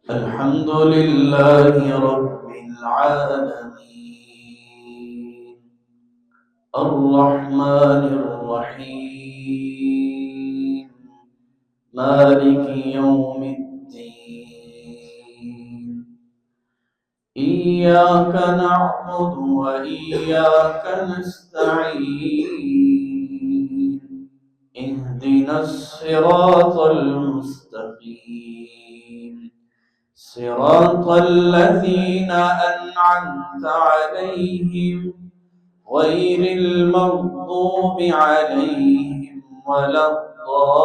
الحمد لله رب العالمين الرحمن الرحيم مالك يوم الدين إياك نعبد وإياك نستعين اهدنا الصراط المستقيم صراط الذين أنعمت عليهم غير المغضوب عليهم ولا الضالين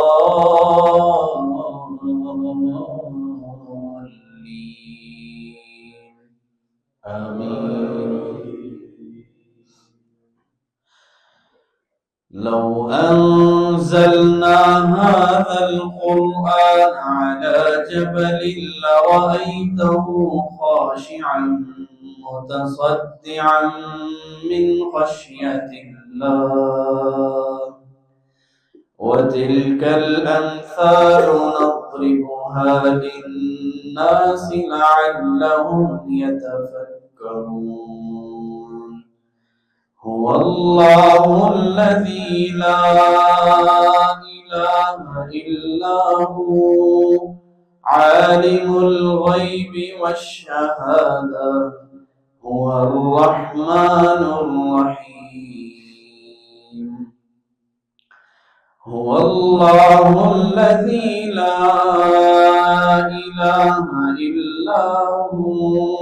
آمين. لو أنزلنا هذا القرآن على جبل لرأيته خاشعا متصدعا من خشية الله وتلك الأمثال نضربها للناس لعلهم يتفكرون. هو الله الذي لا إله إلا هو عالم الغيب والشهادة هو الرحمن الرحيم. هو الله الذي لا إله إلا هو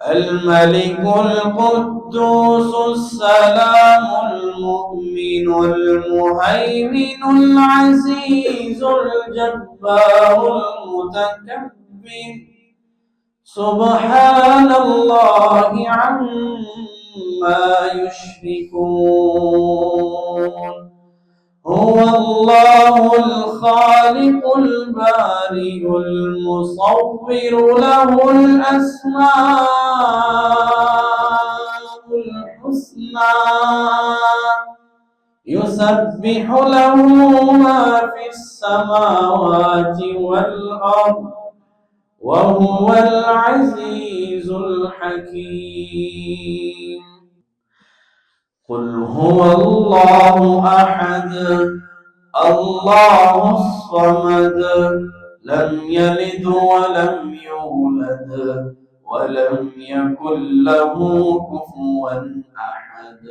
الملك القدوس السلام المؤمن المهيمن العزيز الجبار المتكبر سبحان الله عما يشركون. هو الله الخالق البارئ المصور له الأسماء الحسنى يسبح له ما في السماوات والأرض وهو العزيز الحكيم. قل هو الله أحد الله الصمد لم يلد ولم يولد ولم يكن له كفوا أحد.